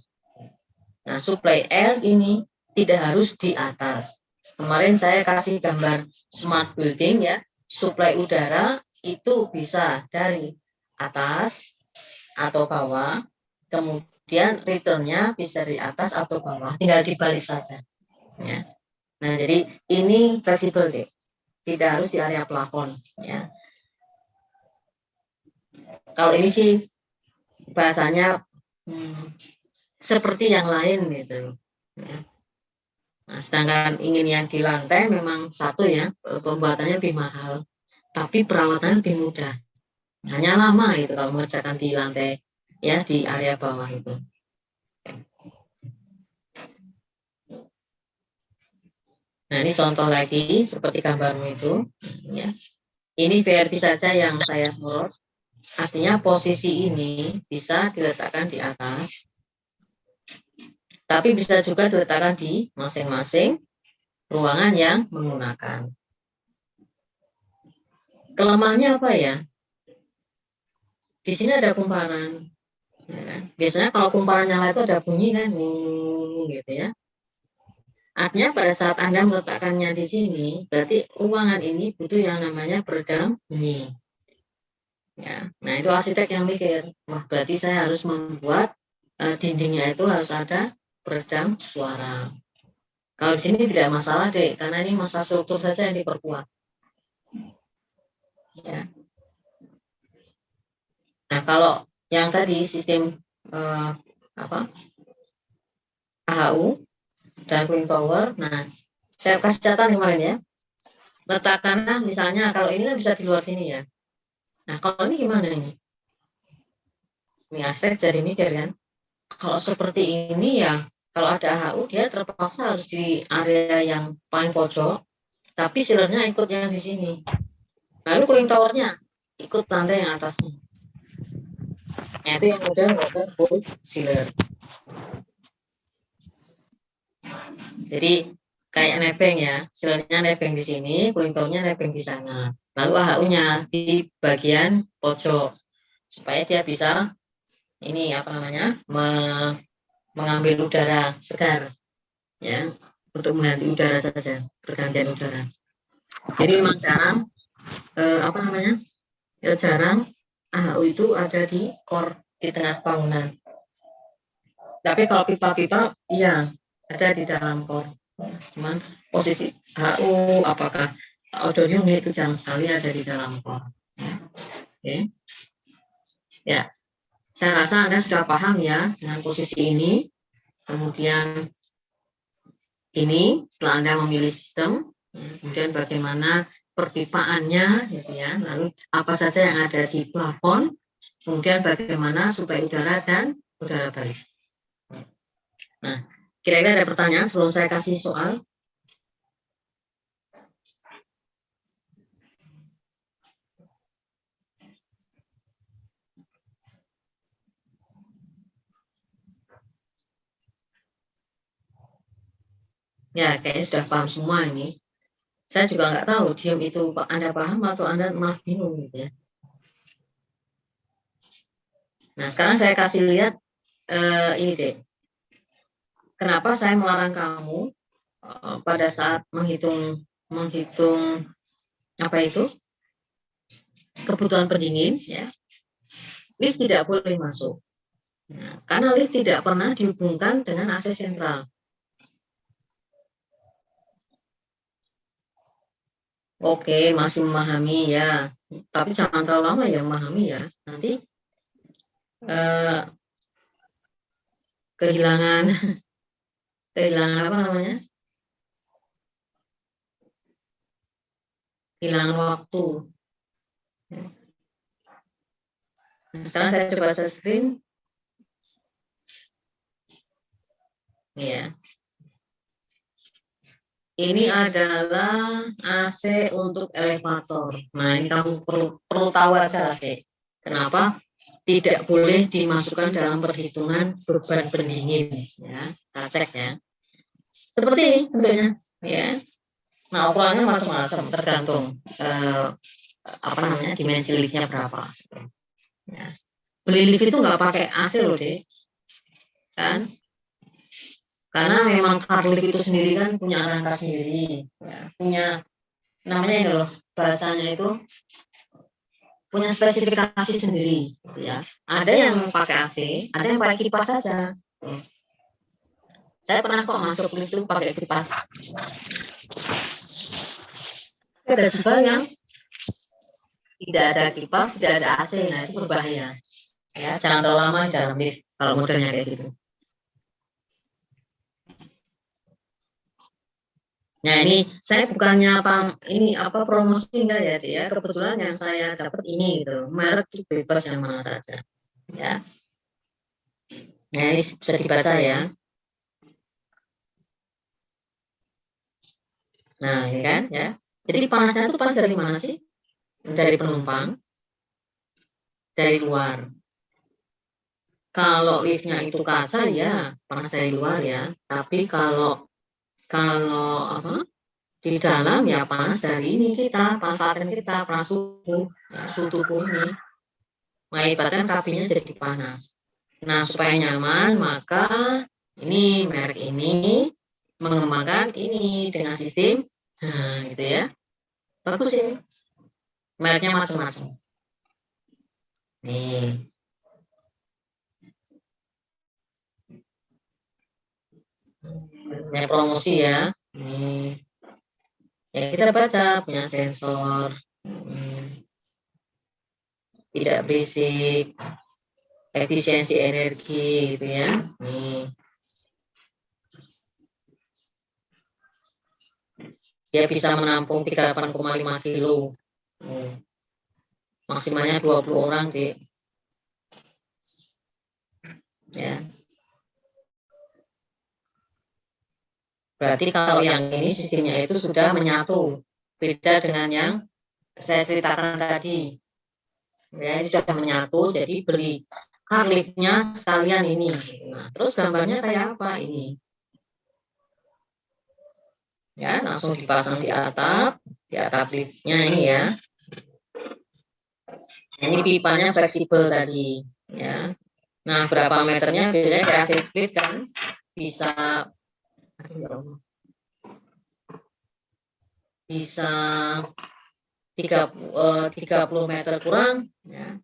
Nah, supply air ini tidak harus di atas. Kemarin saya kasih gambar smart building ya, supply udara itu bisa dari atas atau bawah, kemudian return-nya bisa dari atas atau bawah, tinggal dibalik saja. Ya. Nah, jadi ini fleksibel deh, tidak harus di area plafon. Ya. Kalau ini sih bahasanya seperti yang lain gitu. Ya. Nah, sedangkan ingin yang di lantai memang satu ya, pembuatannya lebih mahal, tapi perawatannya lebih mudah. Hanya lama itu kalau mengerjakan di lantai ya, di area bawah itu. Nah, ini contoh lagi seperti gambarmu itu ya. Ini VRV saja yang saya sorot. Artinya posisi ini bisa diletakkan di atas, tapi bisa juga diletakkan di masing-masing ruangan yang menggunakan. Kelemahannya apa ya? Di sini ada kumparan. Ya kan? Biasanya kalau kumparan nyala itu ada bunyi kan, gitu ya. Artinya pada saat Anda meletakkannya di sini, berarti ruangan ini butuh yang namanya peredam bunyi. Ya, nah itu arsitek yang mikir, wah berarti saya harus membuat dindingnya itu harus ada peredam suara. Kalau di sini tidak masalah deh, karena ini masalah struktur saja yang diperkuat. Ya. Nah, kalau yang tadi sistem AHU dan cooling tower, nah saya kasih catatan kemarin ya. Letakkanlah misalnya kalau ini kan bisa di luar sini ya. Nah, kalau ini gimana ini? Ini aspek jadi mikir kan. Kalau seperti ini ya, kalau ada AHU dia terpaksa harus di area yang paling pojok, tapi sealernya ikut yang di sini. Lalu cooling towernya ikut lantai yang atasnya. Nah, itu yang model full sealer. Jadi kayak nebeng ya, sealernya nebeng di sini, cooling towernya nebeng di sana. Lalu AHU-nya di bagian pojok supaya dia bisa ini mengambil udara segar ya, untuk mengganti udara saja, pergantian udara. Jadi memang jarang jarang AHU itu ada di core di tengah bangunan. Tapi kalau pipa-pipa iya ada di dalam core. Cuman posisi AHU apakah outdoor unit itu jarang sekali ada di dalam core. Oke. Ya. Saya rasa Anda sudah paham ya dengan posisi ini. Kemudian ini setelah Anda memilih sistem, kemudian bagaimana perpipaannya, gitu ya. Lalu apa saja yang ada di plafon, kemudian bagaimana suplai udara dan udara balik. Nah, kira-kira ada pertanyaan sebelum saya kasih soal? Ya, kayaknya sudah paham semua ini. Saya juga nggak tahu, diam itu Anda paham atau Anda malah bingung gitu ya. Nah, sekarang saya kasih lihat ini deh. Kenapa saya melarang kamu pada saat menghitung apa itu kebutuhan pendingin ya, lift tidak boleh masuk. Nah, karena lift tidak pernah dihubungkan dengan AC sentral. Oke, masih memahami ya, tapi jangan terlalu lama ya memahami ya. Nanti kehilangan apa namanya? Kehilangan waktu. Nah, sekarang saya coba share screen. Ya. Ini adalah AC untuk elevator. Nah, ini kamu perlu tahu aja, Dek. Kenapa tidak boleh dimasukkan dalam perhitungan beban pendingin ya. Kita cek ya. Seperti ini bentuknya ya. Nah, ukurannya macam-macam tergantung dimensi liftnya berapa. Ya. Beli lift itu nggak pakai AC loh, Dek. Kan? Karena memang car lift itu sendiri kan punya rangka sendiri, ya. Punya namanya ini loh, bahasanya itu punya spesifikasi sendiri, ya. Ada yang pakai AC, ada yang pakai kipas saja. Saya pernah kok masuk lift itu pakai kipas. Ada juga yang tidak ada kipas, tidak ada AC, nah itu berbahaya. Ya, jangan terlalu lama di dalam lift kalau modelnya kayak gitu. Nah, ini saya bukannya promosi enggak ya, dia. Kebetulan yang saya dapat ini gitu. Merek bebas yang mana saja. Ya. Nah, ini bisa dibaca ya. Nah, ini kan ya. Jadi panasnya itu panas dari mana sih? Dari penumpang. Dari luar. Kalau liftnya itu kaca ya panas dari luar ya. Tapi kalau di dalam ya panas dari ini kita, panas laten kita, panas tubuh, ya, suhu tubuh ini mengakibatkan kabinnya jadi panas. Nah, supaya nyaman maka ini merek ini mengembangkan ini dengan sistem, gitu ya. Bagus ini. Mereknya macam-macam. Nih. punya promosi ya. Ya kita baca punya sensor, tidak berisik, efisiensi energi gitu ya. Dia bisa menampung 38,5 kilo. Maksimalnya 20 orang, Dik. Ya. Berarti kalau yang ini sistemnya itu sudah menyatu. Beda dengan yang saya ceritakan tadi. Ya, ini sudah menyatu, jadi beli car lift-nya sekalian ini. Nah, terus gambarnya kayak apa ini? Ya, langsung dipasang di atap liftnya ini ya. Ini pipanya fleksibel tadi, ya. Nah, berapa meternya biasanya kayak AC split kan bisa 30 meter kurang, ya.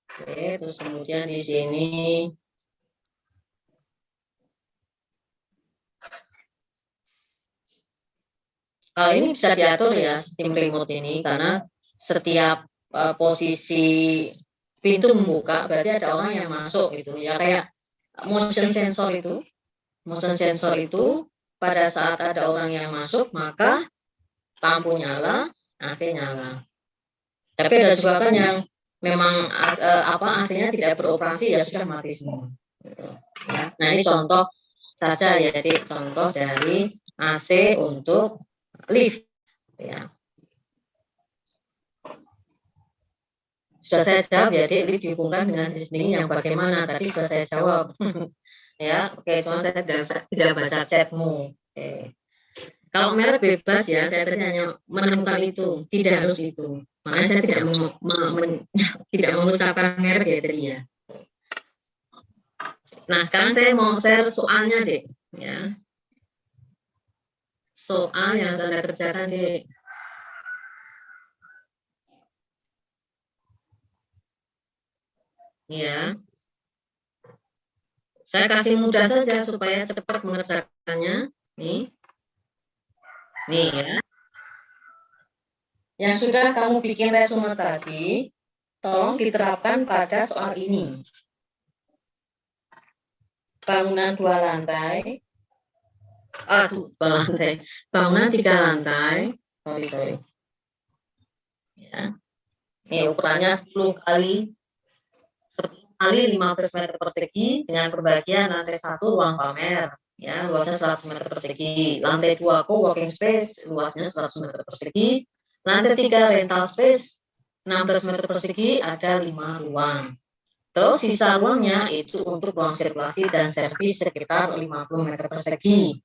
Oke, terus kemudian di sini ini bisa diatur ya sistem remote ini, karena setiap posisi pintu membuka berarti ada orang yang masuk gitu ya, kayak motion sensor itu pada saat ada orang yang masuk maka lampu nyala, AC nyala. Tapi ada juga kan yang memang AC-nya tidak beroperasi, ya sudah mati semua gitu. Ya. Nah, ini contoh saja ya, jadi contoh dari AC untuk lift ya. Sudah saya jawab ya, Dik, lift dihubungkan dengan sistem ini yang bagaimana, tadi sudah saya jawab. Ya, oke, cuma saya tidak baca chatmu. Oke. Kalau merek bebas ya, saya tadi hanya menemukan itu, tidak harus itu. Makanya saya tidak mengucapkan merek ya tadi ya. Nah, sekarang saya mau share soalnya, Dek. Ya. Soal yang saya kerjakan, Dek. Ya. Saya kasih mudah saja supaya cepat mengerjakannya. Nih. Nih ya. Yang sudah kamu bikin resume tadi, tolong diterapkan pada soal ini. Bangunan 2 lantai. Bangunan 3 lantai. Sorry. Ya. Ini ukurannya 10 kali 15 meter persegi dengan pembagian lantai 1 ruang pamer, ya, luasnya 100 meter persegi. Lantai 2 co-working space, luasnya 100 meter persegi. Lantai 3 rental space, 16 meter persegi, ada 5 ruang. Terus sisa ruangnya itu untuk ruang sirkulasi dan servis sekitar 50 meter persegi.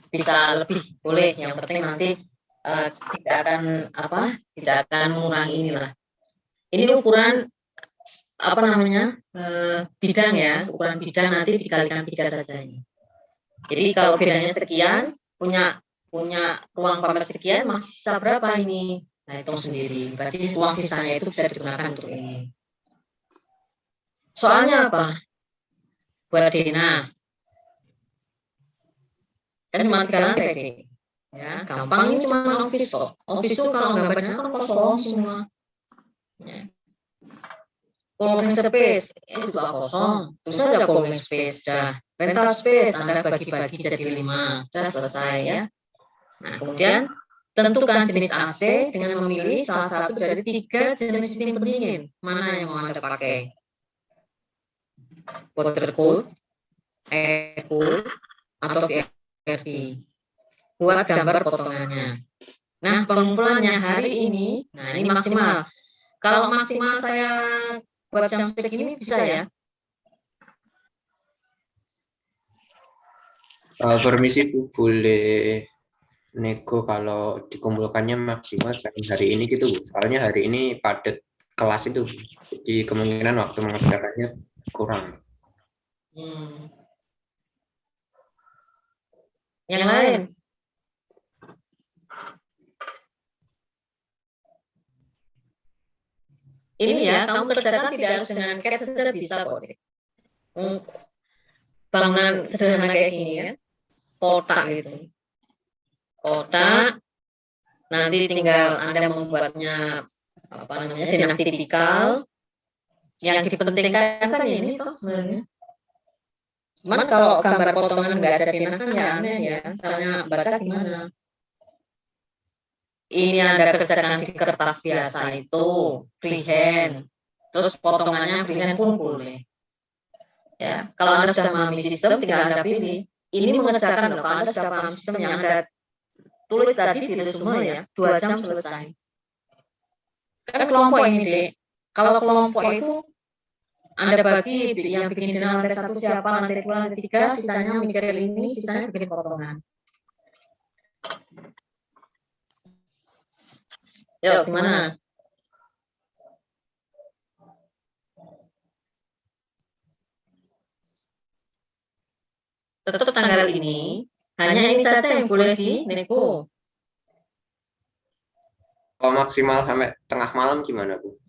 Bisa lebih boleh, yang penting nanti tidak akan mengurangi inilah. Ini ukuran bidang ya, ukuran bidang nanti dikalikan 3 saja ini. Jadi kalau bedanya sekian, punya ruang pamer sekian, masih sisa berapa ini? Nah, hitung sendiri. Berarti ruang sisanya itu bisa digunakan untuk ini. Soalnya apa? Buat Dena. Kan cuma 3 lantai, ya, gampang, ini cuma office kok. Office itu kalau gambarnya kan kosong semua. Ya. Co-working space ini juga kosong, terus ada co-working space, dah. Rental space Anda bagi-bagi jadi 5, sudah selesai ya. Nah, kemudian tentukan jenis AC dengan memilih salah satu dari 3 jenis sistem pendingin. Mana yang mau Anda pakai? Water cool, air cool, atau VRV. Buat gambar potongannya. Nah, pengumpulannya hari ini, nah ini maksimal. Kalau maksimal saya buat jam strik ini bisa ya? Permisi Bu, boleh nego kalau dikumpulkannya maksimal hari ini gitu Bu. Soalnya hari ini padat kelas itu, jadi kemungkinan waktu mengerjakannya kurang. Yang lain? Ini ya, kamu kerjakan tidak harus dengan CAT saja bisa kok. bangunan sederhana kayak gini ya, kotak gitu. Kotak, nanti tinggal Anda membuatnya apa namanya denah tipikal. Yang dipentingkan kan ini toh sebenarnya. Cuman kalau gambar potongan nggak ada denah kan ya aneh ya. Caranya baca gimana? Ini Anda kerjakan di kertas biasa itu, freehand. Terus potongannya freehand pun boleh. Ya, kalau Anda sudah memahami sistem, tinggal Anda pilih. Ini mengerjakan loh, kalau Anda sudah paham sistem yang Anda tulis tadi di resume ya, 2 jam selesai. Kan kelompok ini, Dek. Kalau kelompok itu Anda bagi, yang bikin di lantai 1 siapa, lantai 2, lantai 3, sisanya mikir ini, sisanya bikin potongan. Yuk, gimana? Tetap tanggal ini, hanya ini saja yang boleh dinego. Kalau maksimal sampai tengah malam gimana, Bu?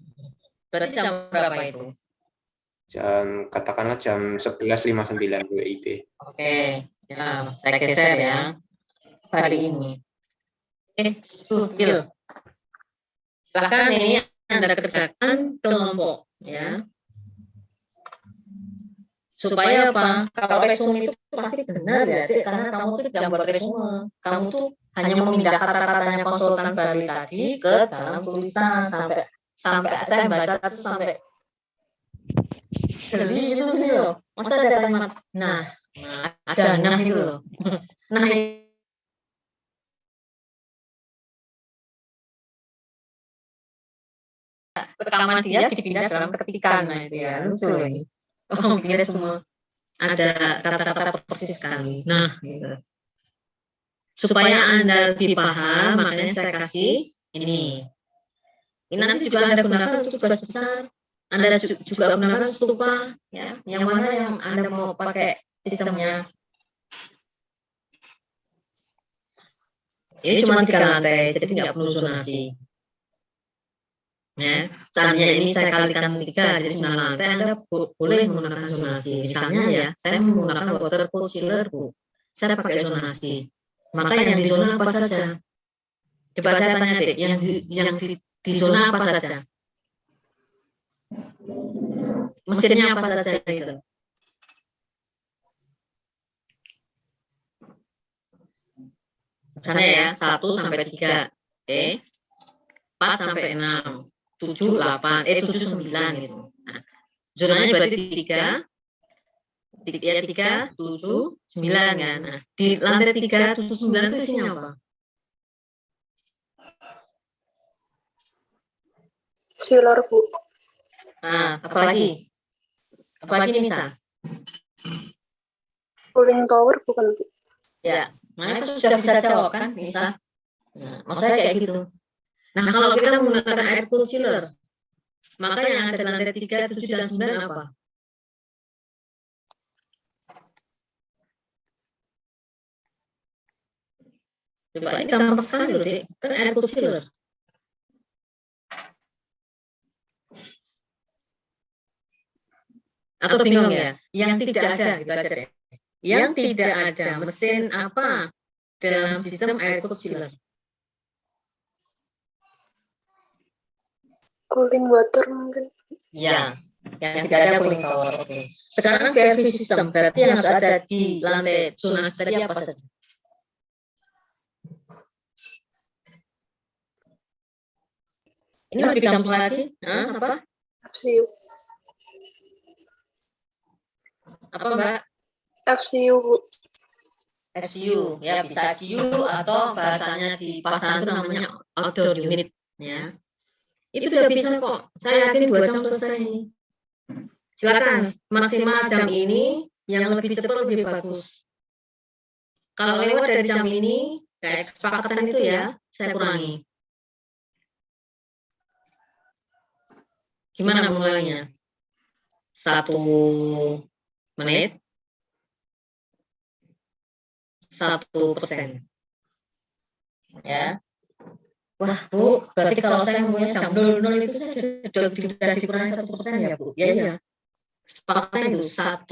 Berarti jam berapa itu? Katakanlah jam 11.59 WIB. Oke, ya, saya geser ya. Hari ini. Gil. Silahkan ini Anda kerjakan kelompok ya. Supaya apa? Kalau resume itu pasti benar ya, Dek, karena kamu tuh tidak buat resume. Kamu tuh hanya memindah kata-katanya konsultan Bali tadi ke dalam tulisan sampai saya baca itu sampai geli itu loh. Masa ada kalimat ada itu loh. Nah rekaman dia dipindah dalam ketikan, nah itu ya lucu ini. Oh, mikirnya semua ada kata-kata persis sekali. Nah, gitu. Supaya Anda lebih paham, makanya saya kasih ini. Ini nanti juga Anda gunakan untuk tugas besar. Anda juga gunakan stupa, ya. Yang mana yang Anda mau pakai sistemnya. Ini cuma 3 lantai, jadi tidak perlu zonasi. Ya, seandainya ini saya kalikan 3, jadi 9 lantai, Anda boleh menggunakan zonasi. Misalnya ya, saya menggunakan water pool chiller, Bu. Saya pakai zonasi. Maka yang di zona apa saja? Coba saya tanya deh, yang di zona apa saja? Mesinnya apa saja itu? Misalnya ya, 1 sampai 3, oke. 4 sampai 6. 7, 8, 7, 9 gitu. Nah, zonanya berarti 3, 7, 9 kan. Nah, di lantai 3, 7, 9 itu isinya apa? Chiller, Bu. Nah, apalagi bisa? Cooling tower bukan, Bu? Ya, nah itu sudah bisa jawab kan, bisa. Nah, maksudnya kayak gitu. Nah, kalau kita menggunakan air cool chiller, maka yang ada di lantai 3, 7, dan 9 apa? Coba ini gampang sekali loh, Dek. Kan air cool chiller. Atau bingung ya? Yang tidak ada, gitu aja deh. Yang tidak ada mesin apa dalam sistem air cool chiller? Cooling water mungkin. Ya, yang tidak ada cooling tower. Oke. Sekarang VRV system, berarti yang harus ada di lantai zonasi tadi apa saja? Ini lebih gampang lagi. Apa? FCU. Apa, Mbak? FCU, Bu. FCU, ya bisa FCU atau bahasanya di pasaran itu namanya outdoor unit, ya. Itu sudah bisa kok. Saya yakin 2 jam selesai ini. Silakan maksimal jam ini, yang lebih cepat lebih bagus. Kalau lewat dari jam ini, kayak kesepakatan itu ya, saya kurangi. Gimana mulainya? 1 menit, 1%. Ya. Wah, Bu, berarti kalau saya ngomongnya jam 00 itu saya sudah dikurangi 1% ya, Bu? Ya, iya. Sepakatnya itu 1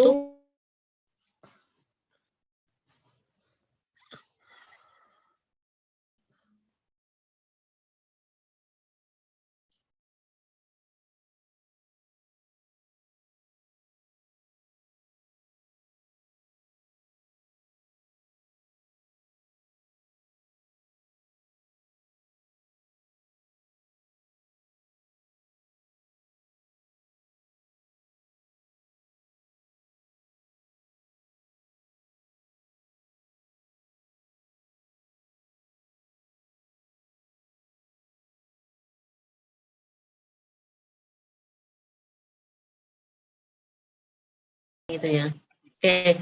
gitu ya. Oke,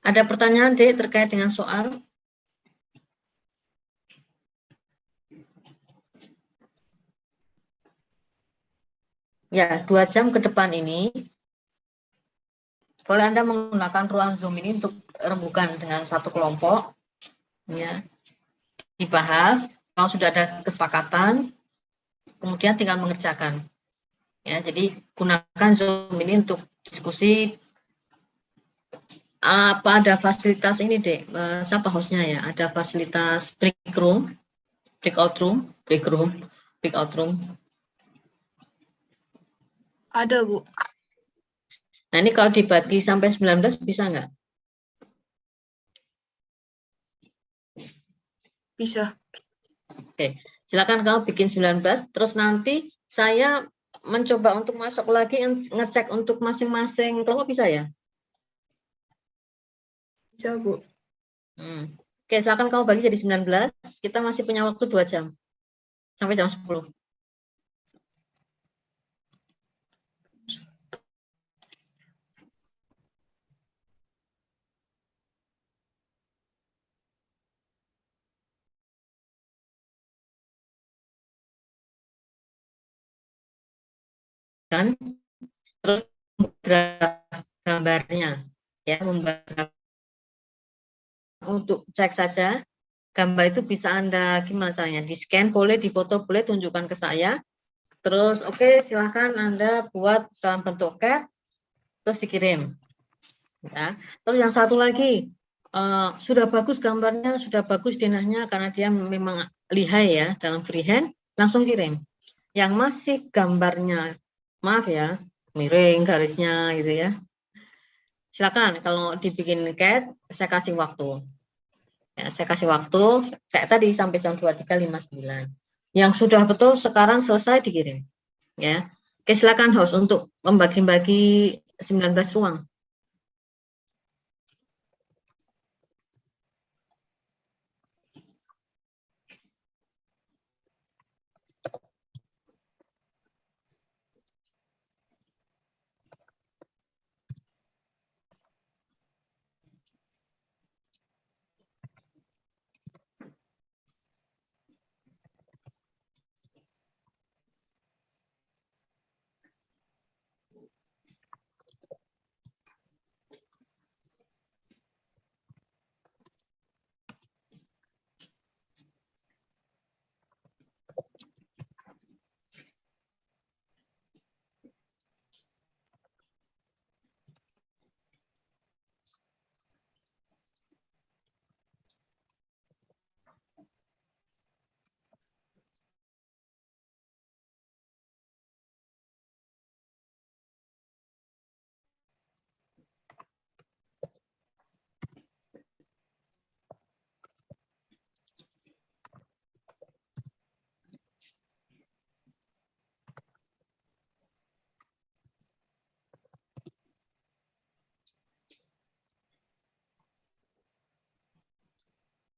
ada pertanyaan Dek terkait dengan soal? Ya, 2 jam ke depan ini, boleh Anda menggunakan ruang Zoom ini untuk rembukan dengan satu kelompok, ya, dibahas. Kalau sudah ada kesepakatan, kemudian tinggal mengerjakan. Ya, jadi gunakan Zoom ini untuk diskusi. Apa ada fasilitas ini, Dek? Siapa hostnya ya? Ada fasilitas break room, breakout room. Ada, Bu. Nah, ini kalau dibagi sampai 19 bisa nggak? Bisa. Oke, silakan kamu bikin 19, terus nanti saya mencoba untuk masuk lagi ngecek untuk masing-masing kelompok bisa ya? Bisa, Bu. Oke, silakan kamu bagi jadi 19, kita masih punya waktu 2 jam, sampai jam 10. Kan? Terus gambarnya, ya, untuk cek saja. Gambar itu bisa Anda gimana caranya? Di scan boleh, difoto boleh, tunjukkan ke saya. Terus oke, silahkan Anda buat dalam bentuk CAD, terus dikirim. Ya. Terus yang satu lagi, sudah bagus gambarnya, sudah bagus denahnya, karena dia memang lihai ya dalam freehand, langsung kirim. Yang masih gambarnya, maaf ya, miring garisnya gitu ya. Silakan kalau dibikin CAD, saya kasih waktu. Ya, saya kasih waktu, kayak tadi sampai jam 23.59. Yang sudah betul sekarang selesai dikirim. Ya, oke, silakan host untuk membagi-bagi 19 ruang.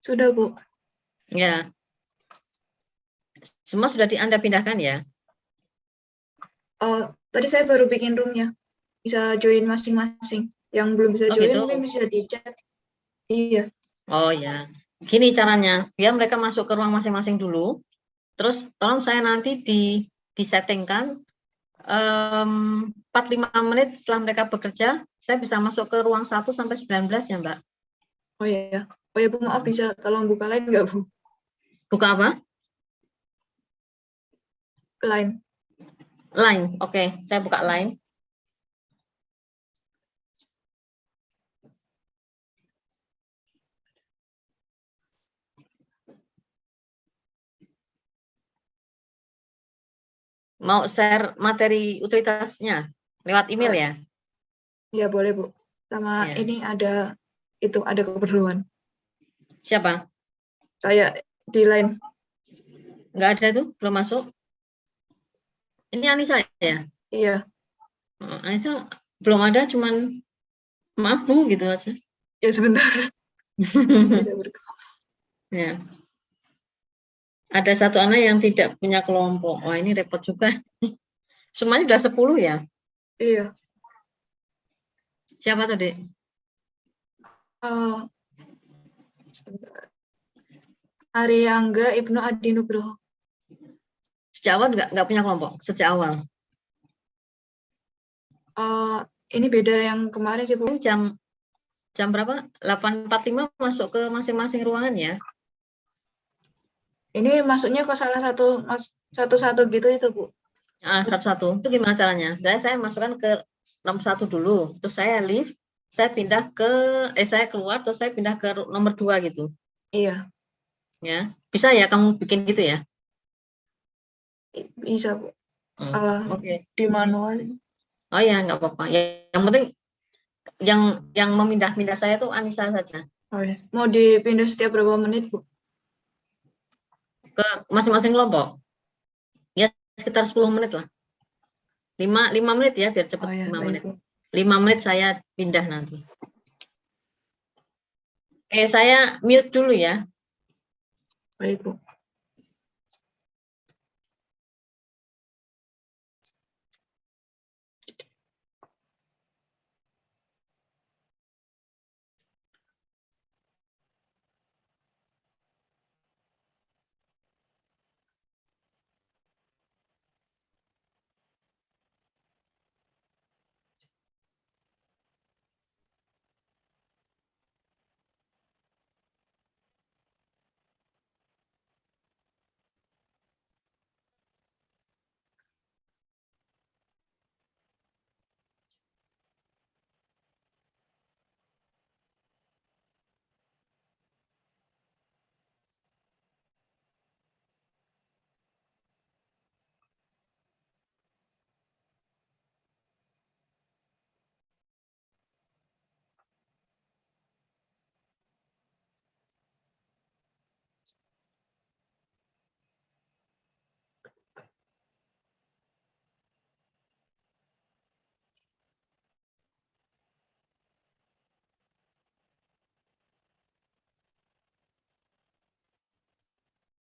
Sudah, Bu. Ya, semua sudah Anda pindahkan ya? Tadi saya baru bikin roomnya. Bisa join masing-masing. Yang belum bisa Oh, join gitu. mungkin bisa di chat. Iya. Oh ya, gini caranya, biar mereka masuk ke ruang masing-masing dulu. Terus tolong saya nanti disettingkan 45 menit setelah mereka bekerja, saya bisa masuk ke ruang 1 sampai 19 ya, Mbak. Oh iya. Oh ya, Bu, maaf, bisa tolong buka line nggak, Bu? Buka apa? Line. Line. Oke, saya buka line. Mau share materi utilitasnya lewat email ya? Iya, boleh, Bu. Sama Iya. ini ada keperluan. Siapa? Saya di line. Nggak ada tuh, belum masuk. Ini Anissa ya? Iya. Anissa belum ada, cuman maaf Bu gitu aja. Ya, sebentar. Tidak berkenan. Ya. Ada satu anak yang tidak punya kelompok. Wah, ini repot juga. Semuanya sudah 10 ya? Iya. Siapa tadi? Eh, Ariangga Ibnu Adi Nugroho. Sejak awal nggak punya kelompok? Sejak awal? Ini beda yang kemarin sih, Bu. Jam berapa? 8.45 masuk ke masing-masing ruangan ya? Ini masuknya ke salah satu satu-satu gitu itu, Bu. Satu-satu. Itu gimana caranya? Saya masukkan ke nomor 1 dulu. Terus saya leave, saya pindah ke, saya keluar, terus saya pindah ke nomor 2 gitu. Iya, Ya, bisa ya kamu bikin gitu ya? bisa, Bu. Oke. Di manual. Oh ya, nggak apa-apa. Yang penting yang memindah-pindah saya tuh Anissa saja. Oh ya. Mau dipindah setiap berapa menit, Bu? Ke masing-masing kelompok. Ya, sekitar 10 menit lah. 5 menit ya, biar cepat. Oh ya, 5 baik, menit. Bu. 5 menit saya pindah nanti. Saya mute dulu ya. Baik, Bu.